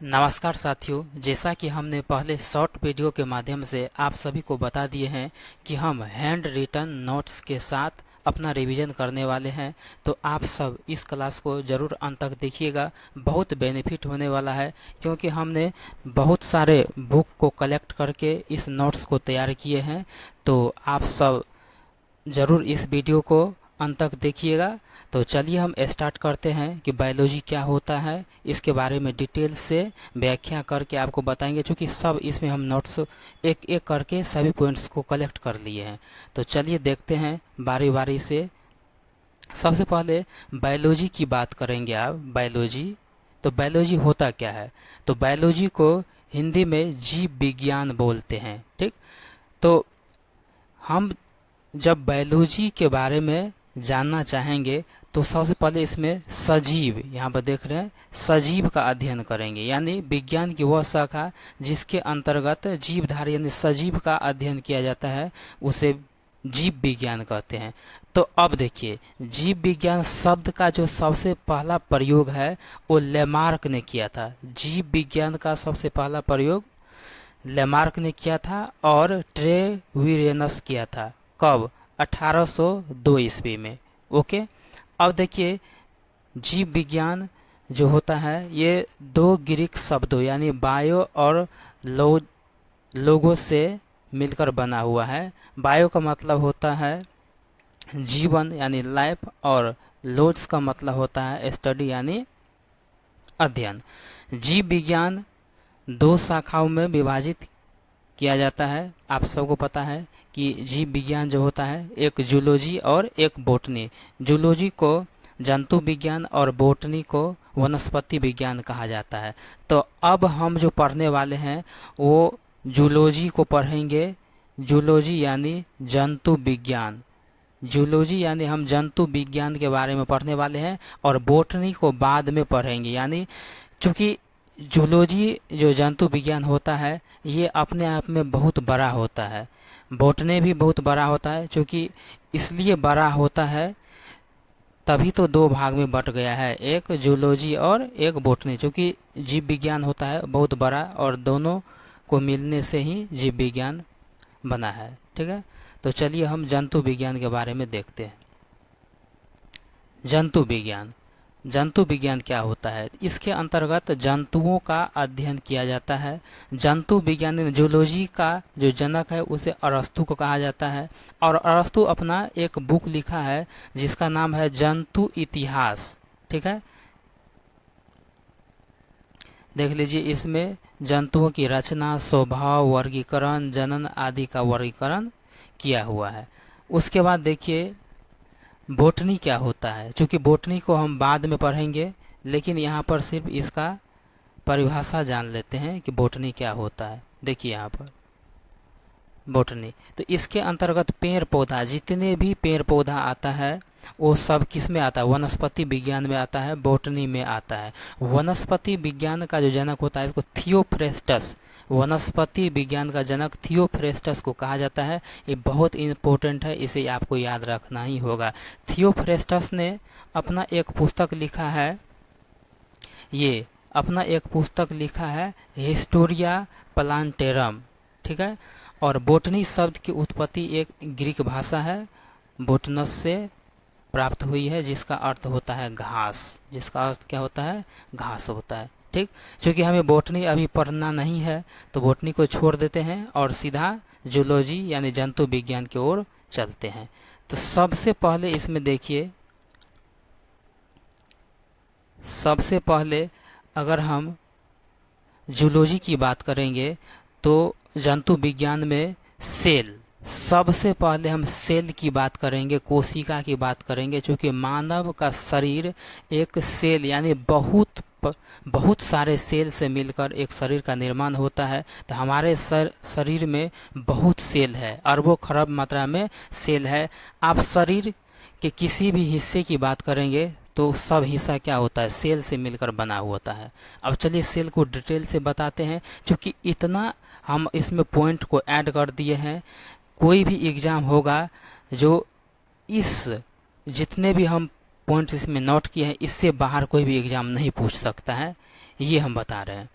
नमस्कार साथियों, जैसा कि हमने पहले शॉर्ट वीडियो के माध्यम से आप सभी को बता दिए हैं कि हम हैंड रिटन नोट्स के साथ अपना रिवीजन करने वाले हैं। तो आप सब इस क्लास को ज़रूर अंत तक देखिएगा, बहुत बेनिफिट होने वाला है क्योंकि हमने बहुत सारे बुक को कलेक्ट करके इस नोट्स को तैयार किए हैं। तो आप सब ज़रूर इस वीडियो को अंत तक देखिएगा। तो चलिए हम स्टार्ट करते हैं कि बायोलॉजी क्या होता है, इसके बारे में डिटेल से व्याख्या करके आपको बताएंगे। चूँकि सब इसमें हम नोट्स एक एक करके सभी पॉइंट्स को कलेक्ट कर लिए हैं। तो चलिए देखते हैं बारी बारी से। सबसे पहले बायोलॉजी की बात करेंगे आप। बायोलॉजी, तो बायोलॉजी होता क्या है? तो बायोलॉजी को हिंदी में जीव विज्ञान बोलते हैं। ठीक, तो हम जब बायोलॉजी के बारे में जानना चाहेंगे तो सबसे पहले इसमें सजीव, यहाँ पर देख रहे हैं, सजीव का अध्ययन करेंगे। यानी विज्ञान की वह शाखा जिसके अंतर्गत जीवधारी यानी सजीव का अध्ययन किया जाता है, उसे जीव विज्ञान कहते हैं। तो अब देखिए, जीव विज्ञान शब्द का जो सबसे पहला प्रयोग है वो लेमार्क ने किया था। जीव विज्ञान का सबसे पहला प्रयोग लेमार्क ने किया था और ट्रेविरेनस किया था। कब? 1802 ईस्वी में। ओके, अब देखिए, जीव विज्ञान जो होता है ये दो ग्रीक शब्दों यानी बायो और लोगो से मिलकर बना हुआ है। बायो का मतलब होता है जीवन यानी लाइफ, और लोड्स का मतलब होता है स्टडी यानी अध्ययन। जीव विज्ञान दो शाखाओं में विभाजित किया जाता है। आप सबको पता है कि जीव विज्ञान जो होता है एक जूलॉजी और एक बोटनी। जूलॉजी को जंतु विज्ञान और बोटनी को वनस्पति विज्ञान कहा जाता है। तो अब हम जो पढ़ने वाले हैं वो जूलॉजी को पढ़ेंगे। जूलॉजी यानी जंतु विज्ञान। जूलॉजी यानी हम जंतु विज्ञान के बारे में पढ़ने वाले हैं, और बोटनी को बाद में पढ़ेंगे। यानी चूँकि जूलॉजी जो जंतु विज्ञान होता है ये अपने आप में बहुत बड़ा होता है, बोटनी भी बहुत बड़ा होता है। क्योंकि इसलिए बड़ा होता है तभी तो दो भाग में बट गया है, एक जूलॉजी और एक बोटनी। क्योंकि जीव विज्ञान होता है बहुत बड़ा और दोनों को मिलने से ही जीव विज्ञान बना है। ठीक है, तो चलिए हम जंतु विज्ञान के बारे में देखते हैं। जंतु विज्ञान, जंतु विज्ञान क्या होता है? इसके अंतर्गत जंतुओं का अध्ययन किया जाता है। जंतु विज्ञान जूलॉजी का जो जनक है उसे अरस्तु को कहा जाता है, और अरस्तु अपना एक बुक लिखा है जिसका नाम है जंतु इतिहास। ठीक है, देख लीजिए, इसमें जंतुओं की रचना, स्वभाव, वर्गीकरण, जनन आदि का वर्गीकरण किया हुआ है। उसके बाद देखिए बोटनी क्या होता है। चूँकि बोटनी को हम बाद में पढ़ेंगे, लेकिन यहाँ पर सिर्फ इसका परिभाषा जान लेते हैं कि बोटनी क्या होता है। देखिए यहाँ पर बोटनी, तो इसके अंतर्गत पेड़ पौधा, जितने भी पेड़ पौधा आता है वो सब किस में आता है? वनस्पति विज्ञान में आता है, बोटनी में आता है। वनस्पति विज्ञान का जो जनक होता है इसको थियोफ्रेस्टस, वनस्पति विज्ञान का जनक थियोफ्रेस्टस को कहा जाता है। ये बहुत इम्पोर्टेंट है, इसे आपको याद रखना ही होगा। थियोफ्रेस्टस ने अपना एक पुस्तक लिखा है, ये अपना एक पुस्तक लिखा है हिस्टोरिया प्लांटेरम। ठीक है, और बोटनी शब्द की उत्पत्ति एक ग्रीक भाषा है बोटनस से प्राप्त हुई है, जिसका अर्थ होता है घास। जिसका अर्थ क्या होता है? घास होता है। ठीक, क्योंकि हमें बोटनी अभी पढ़ना नहीं है तो बोटनी को छोड़ देते हैं और सीधा जूलॉजी यानी जंतु विज्ञान की ओर चलते हैं। तो सबसे पहले इसमें देखिए, सबसे पहले अगर हम जूलॉजी की बात करेंगे तो जंतु विज्ञान में सेल, सबसे पहले हम सेल की बात करेंगे, कोशिका की बात करेंगे। क्योंकि मानव का शरीर एक सेल यानी बहुत सारे सेल से मिलकर एक शरीर का निर्माण होता है। तो हमारे शरीर में बहुत सेल है, अरबों खरब मात्रा में सेल है। आप शरीर के किसी भी हिस्से की बात करेंगे तो सब हिस्सा क्या होता है? सेल से मिलकर बना हुआ होता है। अब चलिए सेल को डिटेल से बताते हैं। क्योंकि इतना हम इसमें पॉइंट को ऐड कर दिए हैं, कोई भी एग्ज़ाम होगा जो इस जितने भी हम पॉइंट्स इसमें नोट किए हैं इससे बाहर कोई भी एग्ज़ाम नहीं पूछ सकता है, ये हम बता रहे हैं।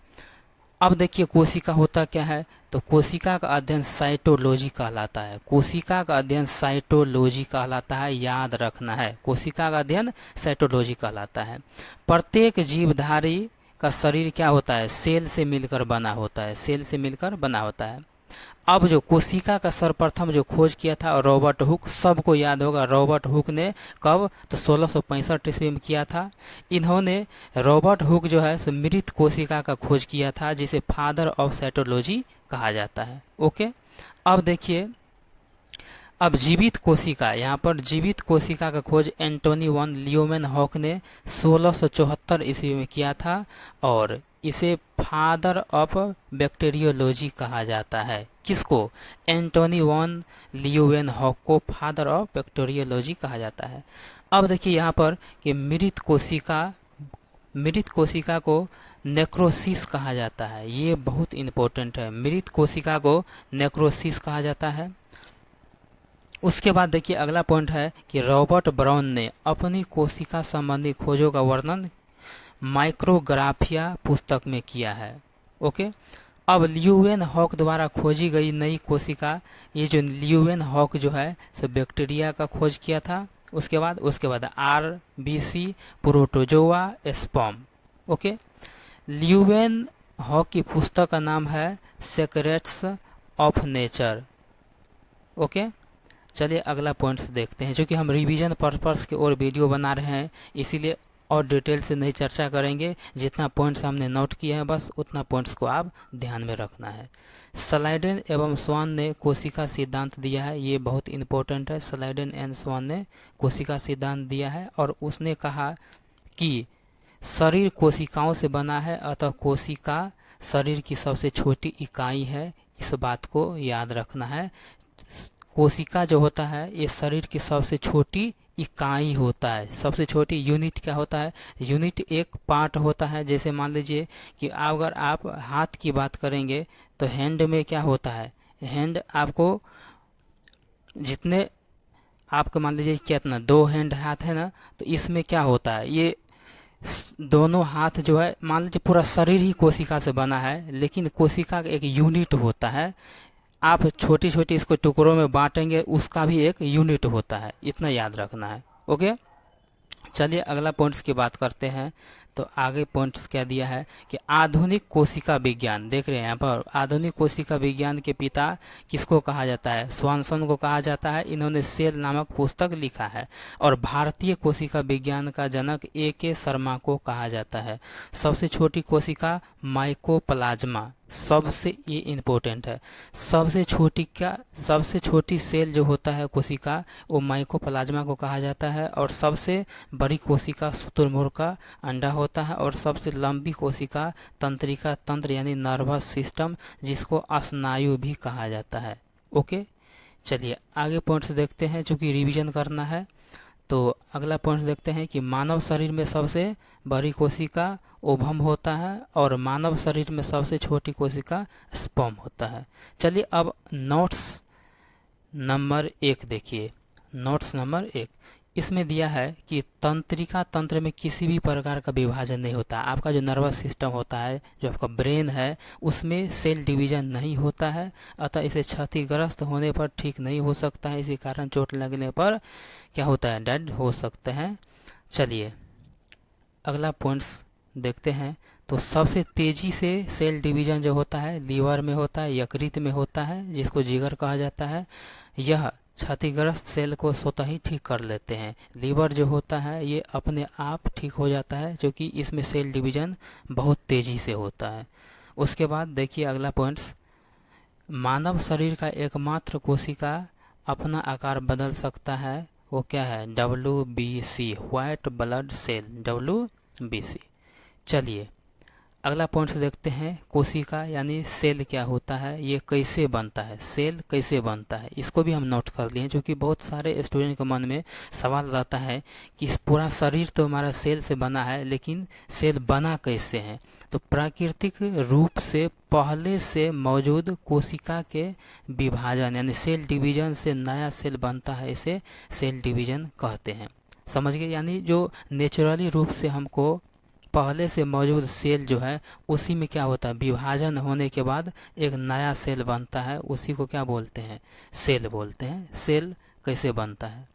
अब देखिए कोशिका होता क्या है, तो कोशिका का अध्ययन साइटोलॉजी कहलाता है। कोशिका का अध्ययन साइटोलॉजी कहलाता है, याद रखना है, कोशिका का अध्ययन साइटोलॉजी कहलाता है। प्रत्येक जीवधारी का शरीर क्या होता है, सेल से मिलकर बना होता है, सेल से मिलकर बना होता है। अब जो कोशिका का सर्वप्रथम जो खोज किया था रॉबर्ट हुक, सबको याद होगा रॉबर्ट हुक ने कब, तो 1665 ईस्वी में किया था। इन्होंने रॉबर्ट हुक जो है मृत कोशिका का खोज किया था, जिसे फादर ऑफ साइटोलॉजी कहा जाता है। ओके, अब देखिए, अब जीवित कोशिका, यहाँ पर जीवित कोशिका का खोज एंटोनी वन लियोमेन हॉक ने 1674 ईस्वी में किया था, और इसे फादर ऑफ बैक्टीरियोलॉजी कहा जाता है। किसको, एंटोनी वन लियोवेन हॉक को फादर ऑफ बैक्टीरियोलॉजी कहा जाता है। अब देखिए यहाँ पर कि मृत कोशिका को नेक्रोसिस कहा जाता है, ये बहुत इंपॉर्टेंट है, मृत कोशिका को नेक्रोसिस कहा जाता है। उसके बाद देखिए अगला पॉइंट है कि रॉबर्ट ब्राउन ने अपनी कोशिका संबंधी खोजों का वर्णन माइक्रोग्राफिया पुस्तक में किया है। ओके, अब लियूवेन हॉक द्वारा खोजी गई नई कोशिका, ये जो लियूवेन हॉक जो है सो बैक्टीरिया का खोज किया था। उसके बाद RBC protozoa sperm. Okay, Leeuwenhoek की पुस्तक का नाम है सीक्रेट्स ऑफ नेचर। ओके, चलिए अगला पॉइंट्स देखते हैं, जो कि हम रिवीजन पर्पस के और वीडियो बना रहे हैं, इसीलिए और डिटेल से नहीं चर्चा करेंगे। जितना पॉइंट्स हमने नोट किए हैं बस उतना पॉइंट्स को आप ध्यान में रखना है। स्लाइडेन एवं स्वान ने कोशिका सिद्धांत दिया है, ये बहुत इंपॉर्टेंट है। स्लाइडेन एंड स्वान ने कोशिका सिद्धांत दिया है, और उसने कहा कि शरीर कोशिकाओं से बना है, अतः कोशिका शरीर की सबसे छोटी इकाई है। इस बात को याद रखना है। कोशिका जो होता है ये शरीर की सबसे छोटी इकाई होता है। सबसे छोटी यूनिट क्या होता है, यूनिट एक पार्ट होता है। जैसे मान लीजिए कि अगर आप हाथ की बात करेंगे तो हैंड में क्या होता है, हैंड आपको जितने आपको मान लीजिए कितना 2 हैंड हाथ है ना, तो इसमें क्या होता है, ये दोनों हाथ जो है मान लीजिए पूरा शरीर ही कोशिका से बना है, लेकिन कोशिका का एक यूनिट होता है। आप छोटी छोटी इसको टुकड़ों में बांटेंगे, उसका भी एक यूनिट होता है, इतना याद रखना है। ओके, चलिए अगला पॉइंट्स की बात करते हैं। तो आगे पॉइंट्स क्या दिया है कि आधुनिक कोशिका विज्ञान, देख रहे हैं यहाँ पर, आधुनिक कोशिका विज्ञान के पिता किसको कहा जाता है, स्वानसन को कहा जाता है। इन्होंने सेल नामक पुस्तक लिखा है। और भारतीय कोशिका विज्ञान का जनक AK शर्मा को कहा जाता है। सबसे छोटी कोशिका माइकोप्लाज्मा, सबसे ये इम्पोर्टेंट है, सबसे छोटी सेल जो होता है कोशिका वो माइकोप्लाज्मा को कहा जाता है। और सबसे बड़ी कोशिका शुतुरमुर्ग का अंडा होता है। और सबसे लंबी कोशिका तंत्रिका तंत्र यानी नर्वस सिस्टम, जिसको स्नायु भी कहा जाता है। ओके, चलिए आगे पॉइंट्स देखते हैं, चूंकि रिवीजन करना है। तो अगला पॉइंट देखते हैं कि मानव शरीर में सबसे बड़ी कोशिका ओवम होता है, और मानव शरीर में सबसे छोटी कोशिका स्पर्म होता है। चलिए अब नोट्स नंबर 1 देखिए। नोट्स नंबर 1 इसमें दिया है कि तंत्रिका तंत्र में किसी भी प्रकार का विभाजन नहीं होता। आपका जो नर्वस सिस्टम होता है, जो आपका ब्रेन है, उसमें सेल डिवीजन नहीं होता है, अतः इसे क्षतिग्रस्त होने पर ठीक नहीं हो सकता है। इसी कारण चोट लगने पर क्या होता है, डेड हो सकते हैं। चलिए अगला पॉइंट्स देखते हैं। तो सबसे तेजी से सेल डिवीजन जो होता है लीवर में होता है, यकृत में होता है, जिसको जिगर कहा जाता है। यह क्षतिग्रस्त सेल को स्वतः ही ठीक कर लेते हैं। लीवर जो होता है ये अपने आप ठीक हो जाता है, क्योंकि इसमें सेल डिवीजन बहुत तेजी से होता है। उसके बाद देखिए अगला पॉइंट्स, मानव शरीर का एकमात्र कोशिका अपना आकार बदल सकता है, वो क्या है, WBC, white blood cell, WBC। चलिए अगला पॉइंट देखते हैं, कोशिका यानी सेल क्या होता है, ये कैसे बनता है, सेल कैसे बनता है, इसको भी हम नोट कर लिए, जो कि बहुत सारे स्टूडेंट के मन में सवाल रहता है कि पूरा शरीर तो हमारा सेल से बना है, लेकिन सेल बना कैसे है। तो प्राकृतिक रूप से पहले से मौजूद कोशिका के विभाजन यानी सेल डिवीजन से नया सेल बनता है, इसे सेल डिवीजन कहते हैं। समझ गए, यानी जो नेचुरली रूप से हमको पहले से मौजूद सेल जो है उसी में क्या होता है, विभाजन होने के बाद एक नया सेल बनता है, उसी को क्या बोलते हैं, सेल बोलते हैं। सेल कैसे बनता है,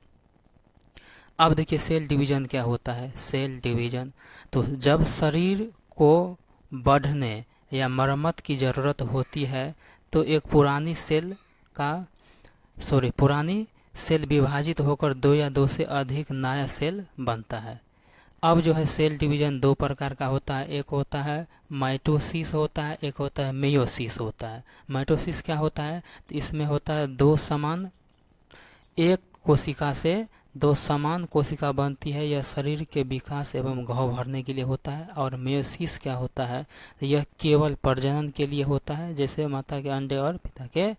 अब देखिए सेल डिवीजन क्या होता है। सेल डिवीजन, तो जब शरीर को बढ़ने या मरम्मत की ज़रूरत होती है तो एक पुरानी सेल विभाजित होकर दो या दो से अधिक नया सेल बनता है। अब जो है सेल डिवीजन दो प्रकार का होता है, एक होता है माइटोसिस होता है, एक होता है मेयोसिस होता है। माइटोसिस क्या होता है, तो इसमें होता है एक कोशिका से दो समान कोशिका बनती है, यह शरीर के विकास एवं घाव भरने के लिए होता है। और मेयोसिस क्या होता है, यह केवल प्रजनन के लिए होता है, जैसे माता के अंडे और पिता के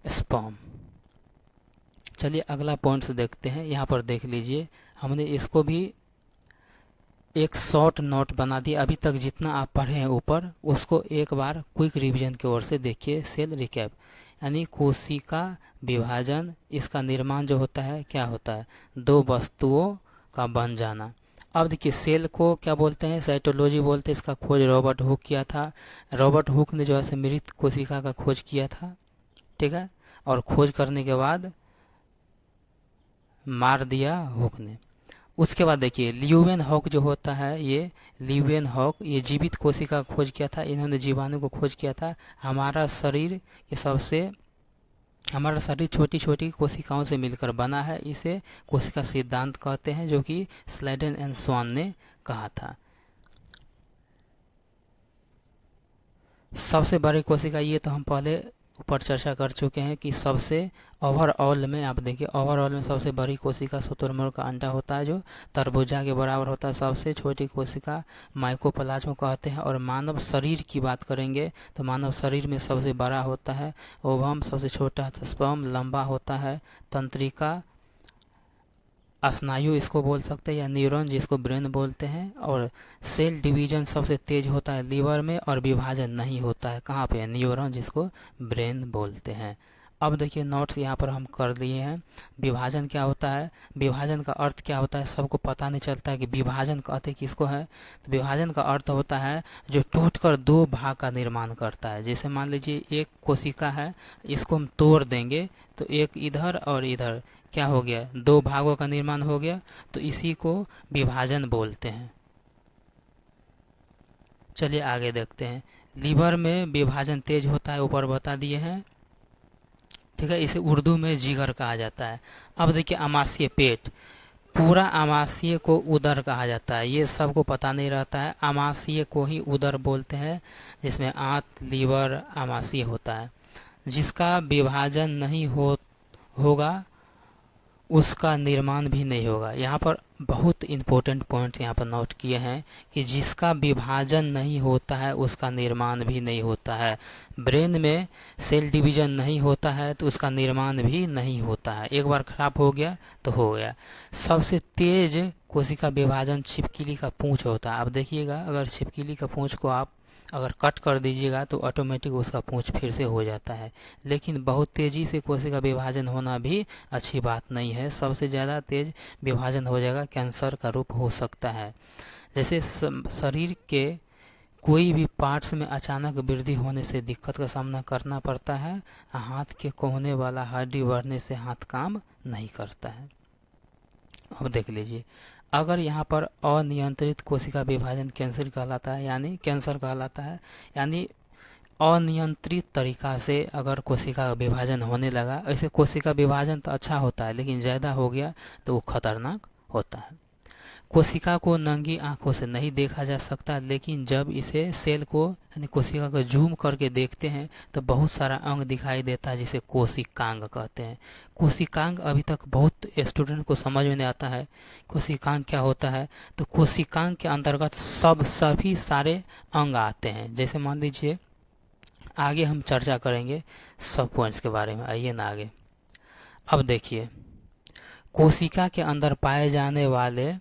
स्पर्म। चलिए अगला पॉइंट्स देखते हैं। यहाँ पर देख लीजिए, हमने इसको भी एक शॉर्ट नोट बना दिया। अभी तक जितना आप पढ़े हैं ऊपर, उसको एक बार क्विक रिवीजन की ओर से देखिए। सेल रिकैप यानी कोशिका विभाजन, इसका निर्माण जो होता है क्या होता है, दो वस्तुओं का बन जाना। अब देखिए सेल को क्या बोलते हैं, साइटोलॉजी बोलते हैं। इसका खोज रॉबर्ट हुक किया था। रॉबर्ट हुक ने जो है मृत कोशिका का खोज किया था, ठीक है, और खोज करने के बाद मार दिया हुक ने। उसके बाद देखिए ल्यूवेनहॉक जो होता है, ये ल्यूवेनहॉक ये जीवित कोशिका का खोज किया था। इन्होंने जीवाणु को खोज किया था। हमारा शरीर छोटी छोटी कोशिकाओं से मिलकर बना है, इसे कोशिका सिद्धांत कहते हैं, जो कि स्लाइडन एंड स्वान ने कहा था। सबसे बड़ी कोशिका, ये तो हम पहले ऊपर चर्चा कर चुके हैं कि सबसे ओवरऑल में आप देखिए, ओवरऑल में सबसे बड़ी कोशिका शुतुरमुर्ग का अंडा होता है, जो तरबूजा के बराबर होता है। सबसे छोटी कोशिका माइकोप्लाज्मा कहते हैं। और मानव शरीर की बात करेंगे तो मानव शरीर में सबसे बड़ा होता है ओवम, सबसे छोटा स्पर्म, लंबा होता है तंत्रिका, स्नायु इसको बोल सकते हैं, या न्यूरॉन जिसको ब्रेन बोलते हैं। और सेल डिवीजन सबसे तेज होता है लीवर में, और विभाजन नहीं होता है कहाँ पे, न्यूरॉन जिसको ब्रेन बोलते हैं। अब देखिए नोट्स यहाँ पर हम कर लिए हैं। विभाजन क्या होता है, विभाजन का अर्थ क्या होता है, सबको पता नहीं चलता है कि विभाजन कहते किसको है। तो विभाजन का अर्थ होता है जो टूटकर दो भाग का निर्माण करता है। जैसे मान लीजिए एक कोशिका है, इसको हम तोड़ देंगे तो एक इधर और इधर क्या हो गया, दो भागों का निर्माण हो गया, तो इसी को विभाजन बोलते हैं। चलिए आगे देखते हैं। लीवर में विभाजन तेज होता है, ऊपर बता दिए हैं, ठीक है। इसे उर्दू में जिगर कहा जाता है। अब देखिए आमाशय पेट, पूरा आमाशय को उदर कहा जाता है। ये सबको पता नहीं रहता है, आमाशय को ही उदर बोलते हैं, जिसमें आंत, लीवर, आमाशय होता है। जिसका विभाजन नहीं होगा उसका निर्माण भी नहीं होगा। यहाँ पर बहुत इम्पोर्टेंट पॉइंट यहाँ पर नोट किए हैं कि जिसका विभाजन नहीं होता है उसका निर्माण भी नहीं होता है। ब्रेन में सेल डिवीजन नहीं होता है तो उसका निर्माण भी नहीं होता है। एक बार खराब हो गया तो हो गया। सबसे तेज कोशिका विभाजन छिपकली का पूंछ होता है। अब देखिएगा, अगर छिपकली का पूंछ को आप अगर कट कर दीजिएगा तो ऑटोमेटिक उसका पूंछ फिर से हो जाता है। लेकिन बहुत तेज़ी से कोशिका विभाजन होना भी अच्छी बात नहीं है। सबसे ज़्यादा तेज विभाजन हो जाएगा, कैंसर का रूप हो सकता है। जैसे शरीर के कोई भी पार्ट्स में अचानक वृद्धि होने से दिक्कत का सामना करना पड़ता है। हाथ के कोहने वाला हड्डी बढ़ने से हाथ काम नहीं करता है। अब देख लीजिए, अगर यहाँ पर अनियंत्रित कोशिका विभाजन कैंसर कहलाता है, यानी अनियंत्रित तरीका से अगर कोशिका का विभाजन होने लगा। ऐसे कोशिका विभाजन तो अच्छा होता है, लेकिन ज़्यादा हो गया तो वो खतरनाक होता है। कोशिका को नंगी आंखों से नहीं देखा जा सकता, लेकिन जब इसे सेल को यानी कोशिका को जूम करके देखते हैं तो बहुत सारा अंग दिखाई देता है, जिसे कोशिकांग कहते हैं। कोशिकांग अभी तक बहुत स्टूडेंट को समझ में नहीं आता है कोशिकांग क्या होता है। तो कोशिकांग के अंतर्गत सभी सारे अंग आते हैं। जैसे मान लीजिए, आगे हम चर्चा करेंगे सब पॉइंट्स के बारे में, आइए ना आगे। अब देखिए, कोशिका के अंदर पाए जाने वाले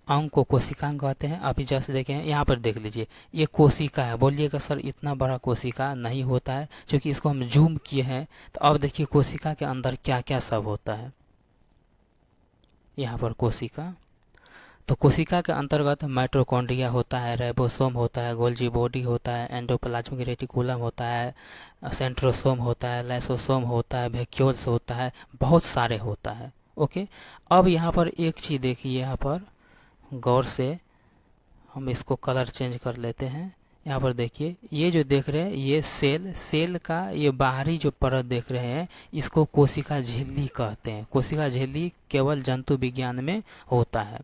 अंग को कोशिकांग कहते हैं। अभी जस्ट देखें, यहाँ पर देख लीजिए, ये कोशिका है। बोलिएगा सर इतना बड़ा कोशिका नहीं होता है, क्योंकि इसको हम जूम किए हैं। तो अब देखिए कोशिका के अंदर क्या क्या सब होता है। यहाँ पर कोशिका, तो कोशिका के अंतर्गत माइटोकॉन्ड्रिया होता है, राइबोसोम होता है, गोल्जी बॉडी होता है, एंडोप्लाज्मिक रेटिकुलम होता है, सेंट्रोसोम होता है, लाइसोसोम होता है, वैक्यूल्स होता है, बहुत सारे होता है। ओके, अब यहाँ पर एक चीज़ देखिए, यहाँ पर गौर से हम इसको कलर चेंज कर लेते हैं। यहाँ पर देखिए, ये जो देख रहे हैं ये सेल का ये बाहरी जो परत देख रहे हैं इसको कोशिका झिल्ली कहते हैं। कोशिका झिल्ली केवल जंतु विज्ञान में होता है,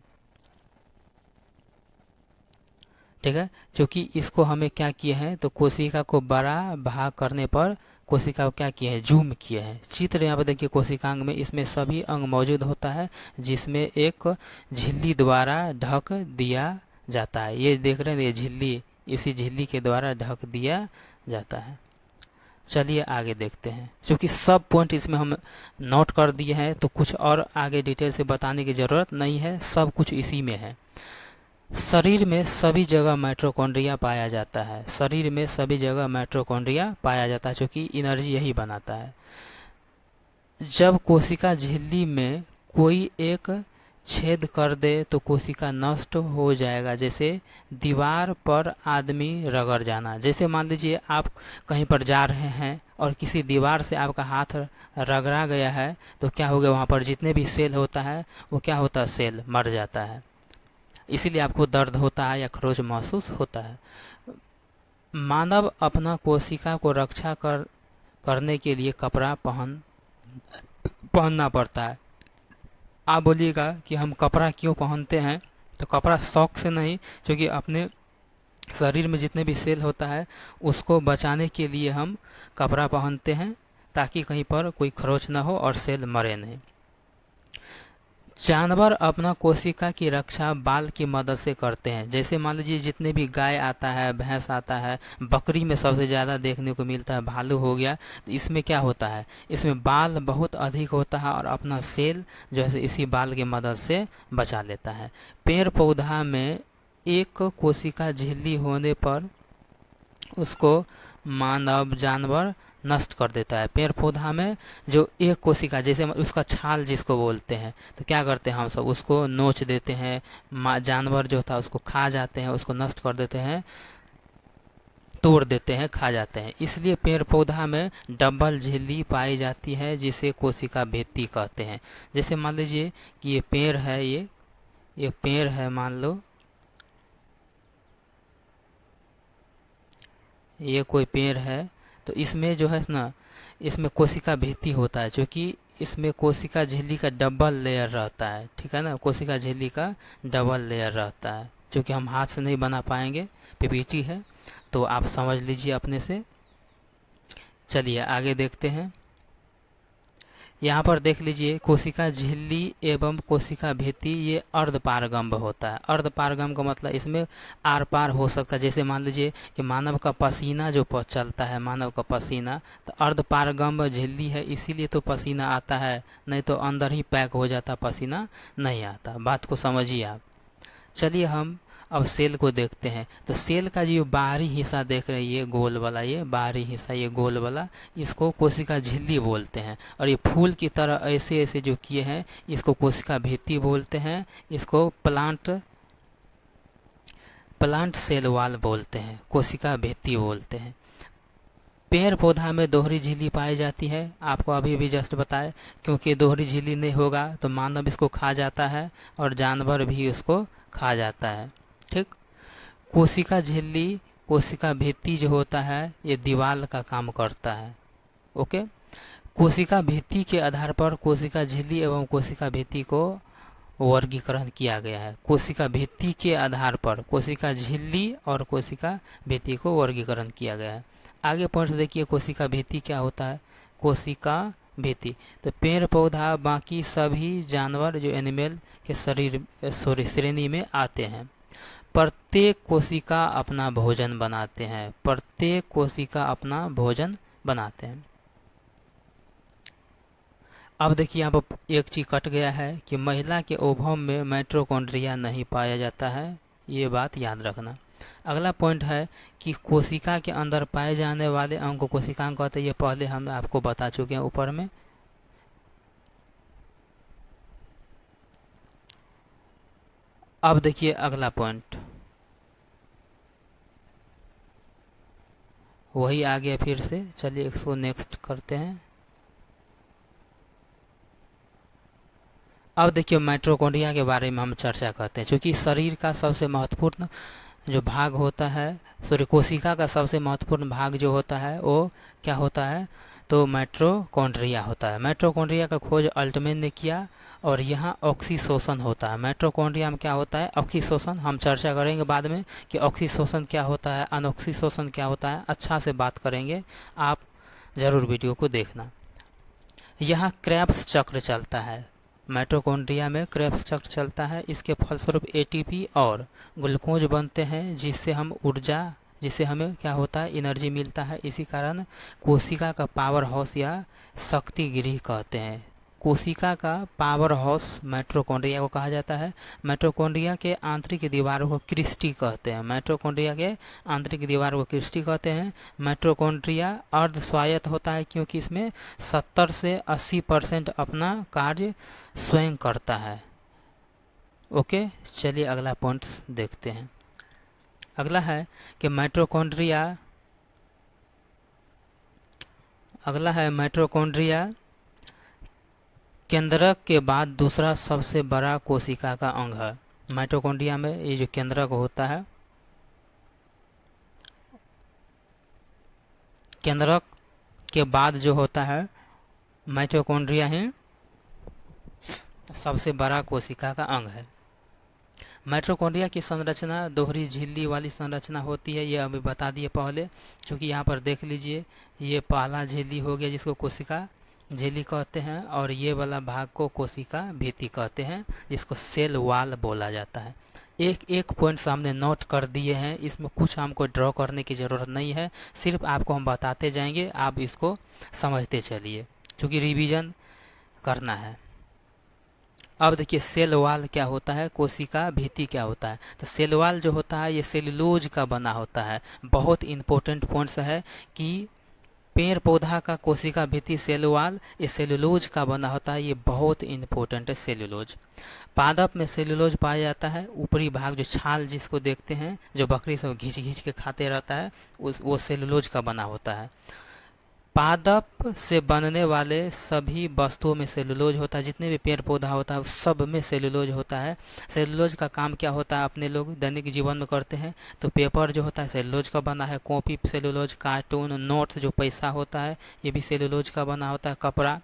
ठीक है। क्योंकि इसको हमें क्या किए हैं, तो कोशिका को बड़ा भाग करने पर कोशिका को क्या किए हैं, जूम किए हैं। चित्र यहाँ पर देखिए कोशिकांग में, इसमें सभी अंग मौजूद होता है जिसमें एक झिल्ली द्वारा ढक दिया जाता है। ये देख रहे हैं, ये झिल्ली, इसी झिल्ली के द्वारा ढक दिया जाता है। चलिए आगे देखते हैं। क्योंकि सब पॉइंट इसमें हम नोट कर दिए हैं तो कुछ और आगे डिटेल से बताने की ज़रूरत नहीं है, सब कुछ इसी में है। शरीर में सभी जगह माइटोकॉन्ड्रिया पाया जाता है। शरीर में सभी जगह माइटोकॉन्ड्रिया पाया जाता है, क्योंकि एनर्जी यही बनाता है। जब कोशिका झिल्ली में कोई एक छेद कर दे तो कोशिका नष्ट हो जाएगा। जैसे दीवार पर आदमी रगड़ जाना, जैसे मान लीजिए आप कहीं पर जा रहे हैं और किसी दीवार से आपका हाथ रगड़ा गया है तो क्या हो गया, वहाँ पर जितने भी सेल होता है वो क्या होता है, सेल मर जाता है। इसीलिए आपको दर्द होता है या खरोच महसूस होता है। मानव अपना कोशिका को रक्षा करने के लिए कपड़ा पहनना पड़ता है। आप बोलिएगा कि हम कपड़ा क्यों पहनते हैं, तो कपड़ा शौक से नहीं, क्योंकि अपने शरीर में जितने भी सेल होता है उसको बचाने के लिए हम कपड़ा पहनते हैं, ताकि कहीं पर कोई खरोच ना हो और सेल मरे नहीं। जानवर अपना कोशिका की रक्षा बाल की मदद से करते हैं। जैसे मान लीजिए जितने भी गाय आता है, भैंस आता है, बकरी में सबसे ज़्यादा देखने को मिलता है, भालू हो गया, तो इसमें क्या होता है, इसमें बाल बहुत अधिक होता है और अपना सेल जो है इसी बाल की मदद से बचा लेता है। पेड़ पौधा में एक कोशिका झिल्ली होने पर उसको मानव जानवर नष्ट कर देता है। पेड़ पौधा में जो एक कोशिका, जैसे उसका छाल जिसको बोलते हैं, तो क्या करते हैं हम सब, उसको नोच देते हैं। जानवर जो था उसको खा जाते हैं, उसको नष्ट कर देते हैं, तोड़ देते हैं, खा जाते हैं। इसलिए पेड़ पौधा में डबल झिल्ली पाई जाती है जिसे कोशिका भित्ति कहते हैं। जैसे मान लीजिए कि ये पेड़ है, ये पेड़ है, मान लो ये कोई पेड़ है, तो इसमें जो है ना, इसमें कोशिका भित्ति होता है, क्योंकि इसमें कोशिका झिल्ली का डबल लेयर रहता है, ठीक है ना। कोशिका झिल्ली का डबल लेयर रहता है, जो कि हम हाथ से नहीं बना पाएंगे, पीपीटी है, तो आप समझ लीजिए अपने से। चलिए आगे देखते हैं। यहाँ पर देख लीजिए, कोशिका झिल्ली एवं कोशिका भित्ति ये अर्धपारगम्य होता है। अर्धपारगम्य का मतलब इसमें आर पार हो सकता है। जैसे मान लीजिए कि मानव का पसीना जो चलता है, मानव का पसीना, तो अर्धपारगम्य झिल्ली है, इसीलिए तो पसीना आता है, नहीं तो अंदर ही पैक हो जाता, पसीना नहीं आता। बात को समझिए आप। चलिए हम अब सेल को देखते हैं। तो सेल का जो बाहरी हिस्सा देख रहे हैं, ये गोल वाला, ये बाहरी हिस्सा, ये गोल वाला, इसको कोशिका झिल्ली बोलते हैं। और ये फूल की तरह ऐसे ऐसे जो किए हैं इसको कोशिका भित्ति बोलते हैं। इसको प्लांट सेल वाल बोलते हैं, कोशिका भित्ति बोलते हैं। पेड़ पौधा में दोहरी झिल्ली पाई जाती है, आपको अभी भी जस्ट बताए, क्योंकि दोहरी झिल्ली नहीं होगा तो मानव इसको खा जाता है और जानवर भी उसको खा जाता है, ठीक। कोशिका झिल्ली, कोशिका भित्ति जो होता है ये दीवार का काम करता है, ओके। कोशिका भित्ति के आधार पर कोशिका झिल्ली एवं कोशिका भित्ति को वर्गीकरण किया गया है। कोशिका भित्ति के आधार पर कोशिका झिल्ली और कोशिका भित्ति को वर्गीकरण किया गया है। आगे पॉइंट देखिए, कोशिका भित्ति क्या होता है। कोशिका भित्ति, तो पेड़ पौधा बाकी सभी जानवर जो एनिमल के श्रेणी में आते हैं। प्रत्येक कोशिका अपना भोजन बनाते हैं, प्रत्येक कोशिका अपना भोजन बनाते हैं। अब देखिए यहाँ पर एक चीज कट गया है कि महिला के ओवम में माइटोकॉन्ड्रिया नहीं पाया जाता है, ये बात याद रखना। अगला पॉइंट है कि कोशिका के अंदर पाए जाने वाले अंग को कोशिकांग कहते हैं। ये पहले हम आपको बता चुके हैं ऊपर में। अब देखिए अगला पॉइंट, वही आ गया फिर से। चलिए इसको नेक्स्ट करते हैं। अब देखिए माइटोकॉन्ड्रिया के बारे में हम चर्चा करते हैं। चूँकि शरीर का सबसे महत्वपूर्ण जो भाग होता है, सॉरी कोशिका का सबसे महत्वपूर्ण भाग जो होता है वो क्या होता है, तो माइटोकॉन्ड्रिया होता है। माइटोकॉन्ड्रिया का खोज अल्टमैन ने किया और यहाँ ऑक्सीशोषण होता है। माइटोकॉन्ड्रिया में क्या होता है, ऑक्सीशोषण। हम चर्चा करेंगे बाद में कि ऑक्सीशोषण क्या होता है, अनऑक्सीशोषण क्या होता है, अच्छा से बात करेंगे, आप ज़रूर वीडियो को देखना। यहाँ क्रेब्स चक्र चलता है, माइटोकॉन्ड्रिया में क्रेब्स चक्र चलता है। इसके फलस्वरूप एटीपी और ग्लूकोज बनते हैं, जिससे हम ऊर्जा, जिससे हमें क्या होता है, एनर्जी मिलता है। इसी कारण कोशिका का पावर हाउस या शक्ति गृह कहते हैं। कोशिका का पावर हाउस माइटोकॉन्ड्रिया को कहा जाता है। माइटोकॉन्ड्रिया के आंतरिक दीवारों को क्रिस्टी कहते हैं। माइटोकॉन्ड्रिया के आंतरिक दीवारों को क्रिस्टी कहते हैं। माइटोकॉन्ड्रिया अर्ध स्वायत्त होता है, क्योंकि इसमें 70 से 80% अपना कार्य स्वयं करता है। ओके, चलिए अगला पॉइंट देखते हैं। अगला है कि माइटोकॉन्ड्रिया केंद्रक के बाद दूसरा सबसे बड़ा कोशिका का अंग है। माइटोकॉन्ड्रिया में ये जो केंद्रक होता है, केंद्रक के बाद जो होता है माइटोकॉन्ड्रिया ही सबसे बड़ा कोशिका का अंग है। माइटोकॉन्ड्रिया की संरचना दोहरी झिल्ली वाली संरचना होती है, ये अभी बता दिए पहले। क्योंकि यहाँ पर देख लीजिए, ये पहला झिल्ली हो गया जिसको कोशिका झिल्ली कहते हैं, और ये वाला भाग को कोशिका भित्ति कहते हैं, जिसको सेल वाल बोला जाता है। एक एक पॉइंट सामने नोट कर दिए हैं, इसमें कुछ हमको ड्रॉ करने की ज़रूरत नहीं है, सिर्फ आपको हम बताते जाएंगे, आप इसको समझते चलिए, क्योंकि रिवीजन करना है। अब देखिए सेल वाल क्या होता है, कोशिका भित्ति क्या होता है। तो सेल वाल जो होता है ये सेलुलोज का बना होता है। बहुत इंपॉर्टेंट पॉइंट्स है कि पेड़ पौधा का कोशिका भित्ति सेल वाल ये सेलुलोज का बना होता है, ये बहुत इंपॉर्टेंट है सेलुलोज। पादप में सेलुलोज पाया जाता है। ऊपरी भाग जो छाल जिसको देखते हैं, जो बकरी सब घींच घींच के खाते रहता है, वो सेलुलोज का बना होता है। पादप से बनने वाले सभी वस्तुओं में सेलुलोज होता है। जितने भी पेड़ पौधा होता है सब में सेलुलोज होता है। सेलुलोज का काम क्या होता है, अपने लोग दैनिक जीवन में करते हैं। तो पेपर जो होता है सेलुलोज का बना है, कॉपी सेलुलोज, कार्टून, नोट जो पैसा होता है ये भी सेलुलोज का बना होता है। कपड़ा,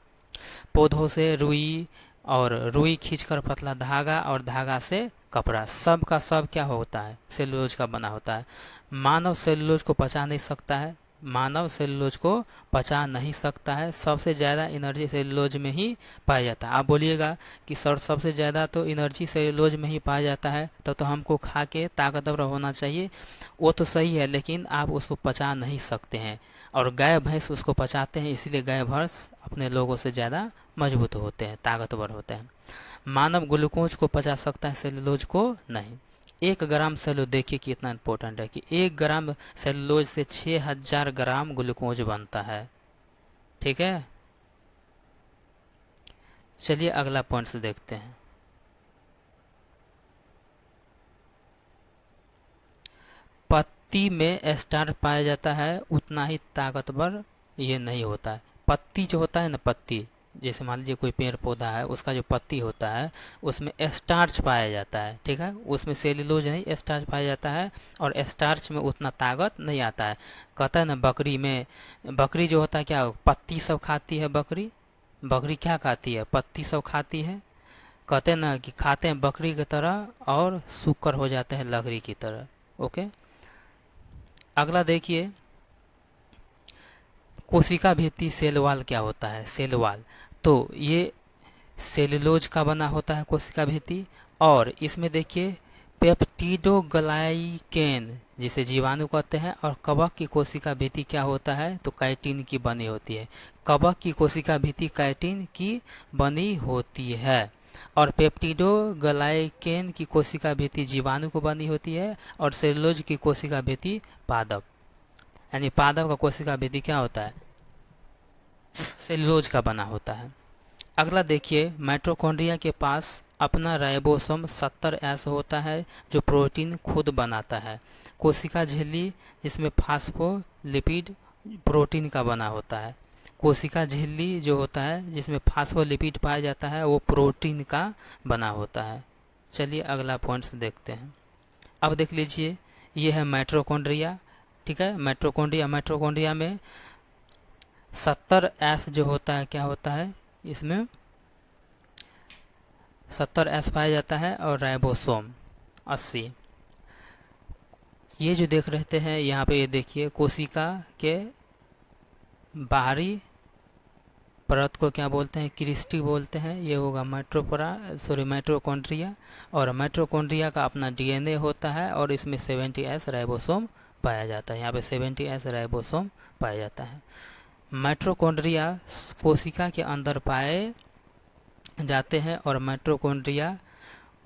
पौधों से रुई, और रुई खींचकर पतला धागा, और धागा से कपड़ा, सब का सब क्या होता है, सेलुलोज का बना होता है। मानव सेलुलोज को पचा नहीं सकता है, मानव सेलुलोज को पचा नहीं सकता है। सबसे ज़्यादा एनर्जी सेलुलोज में ही पाया जाता है। आप बोलिएगा कि सर सबसे ज़्यादा तो एनर्जी सेलुलोज में ही पाया जाता है, तब तो हमको खा के ताकतवर होना चाहिए। वो तो सही है, लेकिन आप उसको पचा नहीं सकते हैं, और गाय भैंस उसको पचाते हैं, इसीलिए गाय भैंस अपने लोगों से ज़्यादा मजबूत होते हैं, ताकतवर होते हैं। मानव ग्लूकोज को पचा सकता है, सेलुलोज को नहीं। 1 ग्राम सेलुलोज, देखिए कितना इंपॉर्टेंट है कि 1 ग्राम सेलुलोज से 6000 ग्राम ग्लूकोज बनता है। ठीक है, चलिए अगला पॉइंट से देखते हैं। पत्ती में स्टार्च पाया जाता है, उतना ही ताकतवर ये नहीं होता है। पत्ती जो होता है ना, पत्ती, जैसे मान लीजिए कोई पेड़ पौधा है, उसका जो पत्ती होता है उसमें स्टार्च पाया जाता है। ठीक है, उसमें सेलुलोज नहीं, स्टार्च पाया जाता है, और स्टार्च में उतना ताकत नहीं आता है। कहता है ना बकरी में, बकरी जो होता है क्या पत्ती सब खाती है, बकरी बकरी क्या खाती है, पत्ती सब खाती है। कहते हैं ना कि खाते हैं बकरी की तरह और सूकर हो जाते हैं लकड़ी की तरह। ओके, अगला देखिए कोशिका भित्ति सेल वाल क्या होता है। सेल वाल तो ये सेलुलोज का बना होता है कोशिका भित्ति, और इसमें देखिए पेप्टिडोग्लाइकेन जिसे जीवाणु कहते हैं, और कवक की कोशिका भित्ति क्या होता है, तो काइटिन की बनी होती है। कवक की कोशिका भित्ति काइटिन की बनी होती है, और पेप्टिडोग्लाइकेन की कोशिका भित्ति जीवाणु को बनी होती है, और सेलुलोज की कोशिका भित्ति पादप, यानी पादप का कोशिका भित्ति क्या होता है, सेलुलोज का बना होता है। अगला देखिए माइटोकॉन्ड्रिया के पास अपना राइबोसोम 70S होता है जो प्रोटीन खुद बनाता है। कोशिका झिल्ली जिसमें फास्फोलिपिड प्रोटीन का बना होता है। कोशिका झिल्ली जो होता है जिसमें फास्फोलिपिड पाया जाता है वो प्रोटीन का बना होता है। चलिए अगला पॉइंट्स देखते हैं। अब देख लीजिए, ये है माइटोकॉन्ड्रिया। ठीक है, माइटोकॉन्ड्रिया में 70S जो होता है, क्या होता है इसमें 70S पाया जाता है और राइबोसोम 80। ये जो देख रहते हैं यहाँ पे, ये देखिए कोशिका के बाहरी परत को क्या बोलते हैं, क्रिस्टी बोलते हैं। ये होगा माइटोकॉन्ड्रिया। और माइटोकॉन्ड्रिया का अपना डीएनए होता है और इसमें 70S राइबोसोम पाया जाता है। यहाँ पे 70S राइबोसोम पाया जाता है। माइटोकॉन्ड्रिया कोशिका के अंदर पाए जाते हैं और माइटोकॉन्ड्रिया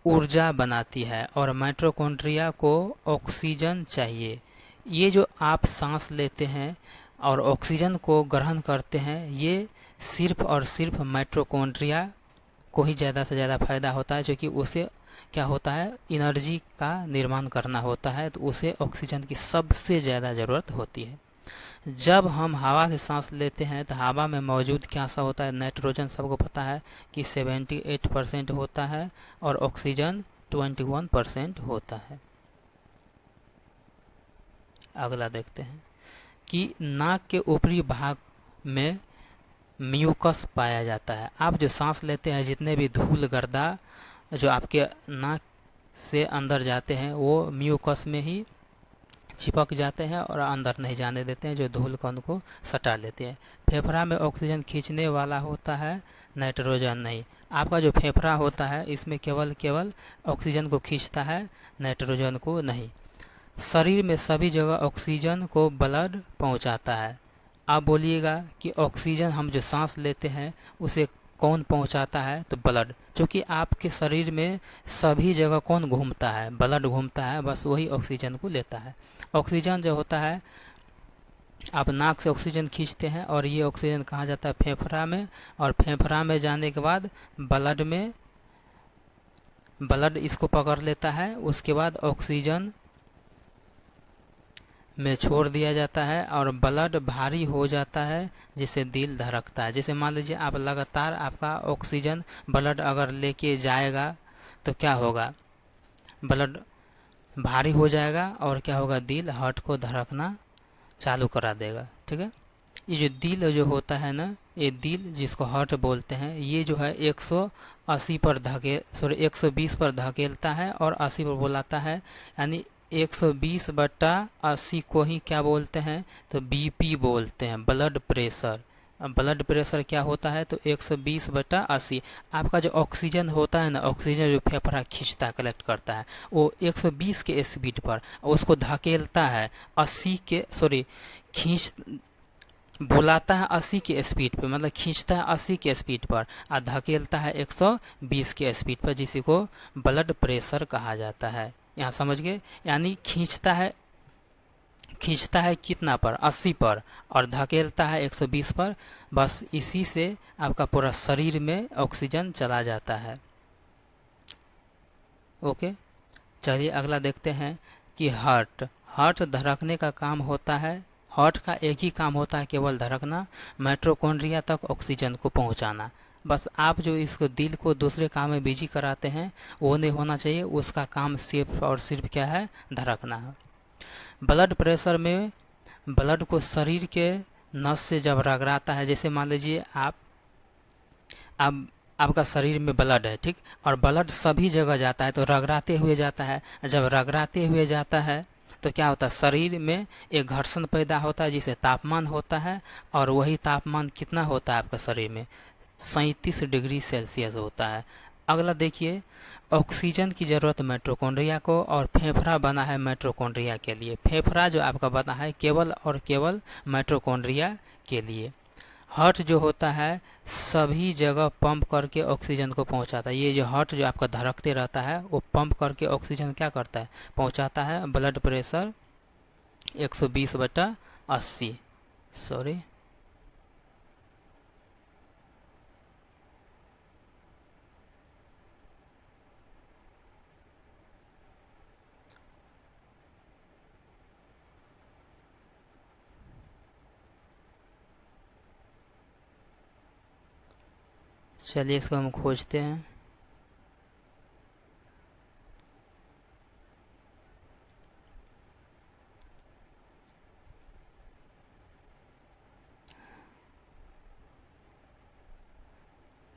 ऊर्जा बनाती है और माइटोकॉन्ड्रिया को ऑक्सीजन चाहिए। ये जो आप सांस लेते हैं और ऑक्सीजन को ग्रहण करते हैं, ये सिर्फ और सिर्फ माइटोकॉन्ड्रिया को ही ज़्यादा से ज़्यादा फायदा होता है, क्योंकि उसे क्या होता है, एनर्जी का निर्माण करना होता है, तो उसे ऑक्सीजन की सबसे ज़्यादा ज़रूरत होती है। जब हम हवा से सांस लेते हैं तो हवा में मौजूद क्या सा होता है, नाइट्रोजन सबको पता है कि 78% होता है और ऑक्सीजन 21% होता है। अगला देखते हैं कि नाक के ऊपरी भाग में म्यूकस पाया जाता है। आप जो सांस लेते हैं, जितने भी धूल गर्दा जो आपके नाक से अंदर जाते हैं वो म्यूकस में ही चिपक जाते हैं और अंदर नहीं जाने देते हैं, जो धूल कण को सटा लेते हैं। फेफड़ा में ऑक्सीजन खींचने वाला होता है, नाइट्रोजन नहीं। आपका जो फेफड़ा होता है इसमें केवल ऑक्सीजन को खींचता है, नाइट्रोजन को नहीं। शरीर में सभी जगह ऑक्सीजन को ब्लड पहुंचाता है। आप बोलिएगा कि ऑक्सीजन हम जो सांस लेते हैं उसे कौन पहुंचाता है, तो ब्लड। क्योंकि आपके शरीर में सभी जगह कौन घूमता है, ब्लड घूमता है, बस वही ऑक्सीजन को लेता है। ऑक्सीजन जो होता है, आप नाक से ऑक्सीजन खींचते हैं और ये ऑक्सीजन कहाँ जाता है, फेफड़ा में, और फेफड़ा में जाने के बाद ब्लड इसको पकड़ लेता है। उसके बाद ऑक्सीजन में छोड़ दिया जाता है और ब्लड भारी हो जाता है, जिससे दिल धड़कता है। जैसे मान लीजिए आप लगातार आपका ऑक्सीजन ब्लड अगर लेके जाएगा तो क्या होगा, ब्लड भारी हो जाएगा और क्या होगा, दिल हार्ट को धड़कना चालू करा देगा। ठीक है, ये जो दिल जो होता है ना, ये दिल जिसको हार्ट बोलते हैं, ये जो है 120 पर 120 पर धकेलता है और 80 पर बुलाता है। यानी 120/80 को ही क्या बोलते हैं, तो बीपी बोलते हैं, ब्लड प्रेशर। ब्लड प्रेशर क्या होता है, तो 120/80। आपका जो ऑक्सीजन होता है ना, ऑक्सीजन जो फेफड़ा खींचता कलेक्ट करता है, वो 120 के स्पीड पर उसको धकेलता है 80 के बुलाता है 80 के स्पीड पर, मतलब खींचता है 80 के स्पीड पर और धकेलता है 120 के स्पीड पर, जिसी को ब्लड प्रेशर कहा जाता है। यहाँ समझ गए, यानी खींचता है कितना पर, 80 पर, और धकेलता है 120 पर। बस इसी से आपका पूरा शरीर में ऑक्सीजन चला जाता है। ओके, चलिए अगला देखते हैं कि हार्ट धड़कने का काम होता है। हार्ट का एक ही काम होता है, केवल धड़कना, माइटोकॉन्ड्रिया तक ऑक्सीजन को पहुंचाना। बस आप जो इसको दिल को दूसरे काम में बिजी कराते हैं वो नहीं होना चाहिए, उसका काम सिर्फ और सिर्फ क्या है, धड़कना है। ब्लड प्रेशर में ब्लड को शरीर के नस से जब रगड़ाता है, जैसे मान लीजिए आपका शरीर में ब्लड है, ठीक, और ब्लड सभी जगह जाता है तो रगड़ाते हुए जाता है। जब रगड़ाते हुए जाता है तो क्या होता है, शरीर में एक घर्षण पैदा होता है जिसे तापमान होता है, और वही तापमान कितना होता है आपका शरीर में, 37 डिग्री सेल्सियस होता है। अगला देखिए, ऑक्सीजन की ज़रूरत माइटोकॉन्ड्रिया को, और फेफड़ा बना है माइटोकॉन्ड्रिया के लिए। फेफड़ा जो आपका बना है केवल और केवल माइटोकॉन्ड्रिया के लिए। हार्ट जो होता है सभी जगह पंप करके ऑक्सीजन को पहुंचाता है। ये जो हार्ट जो आपका धड़कते रहता है वो पंप करके ऑक्सीजन क्या करता है, पहुंचाता है। ब्लड प्रेशर 120/80, सॉरी, चलिए इसको हम खोजते हैं।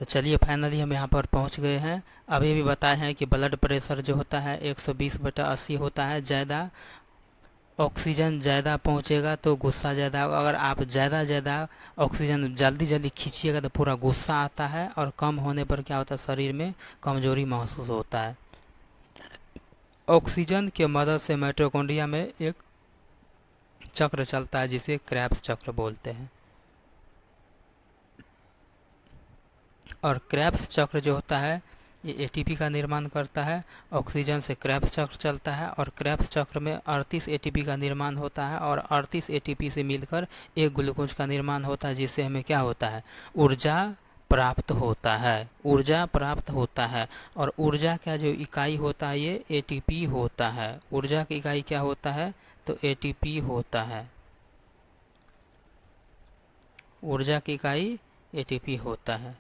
तो चलिए फाइनली हम यहाँ पर पहुँच गए हैं। अभी भी बताए हैं कि ब्लड प्रेशर जो होता है 120/80 होता है। ज़्यादा ऑक्सीजन ज़्यादा पहुँचेगा तो गुस्सा ज़्यादा होगा। अगर आप ज़्यादा ऑक्सीजन जल्दी जल्दी खींचिएगा तो पूरा गुस्सा आता है, और कम होने पर क्या होता है, शरीर में कमजोरी महसूस होता है। ऑक्सीजन की मदद से माइटोकॉन्ड्रिया में एक चक्र चलता है जिसे क्रेब्स चक्र बोलते हैं। और क्रेब्स चक्र जो होता है ये एटीपी का निर्माण करता है। ऑक्सीजन से क्रेब्स चक्र चलता है और क्रेब्स चक्र में 38 एटीपी का निर्माण होता है, और 38 एटीपी से मिलकर एक ग्लूकोज का निर्माण होता है, जिससे हमें क्या होता है, ऊर्जा प्राप्त होता है। ऊर्जा प्राप्त होता है। और ऊर्जा का जो इकाई होता है ये एटीपी होता है। ऊर्जा की इकाई क्या होता है, तो एटीपी होता है। ऊर्जा की इकाई एटीपी होता है।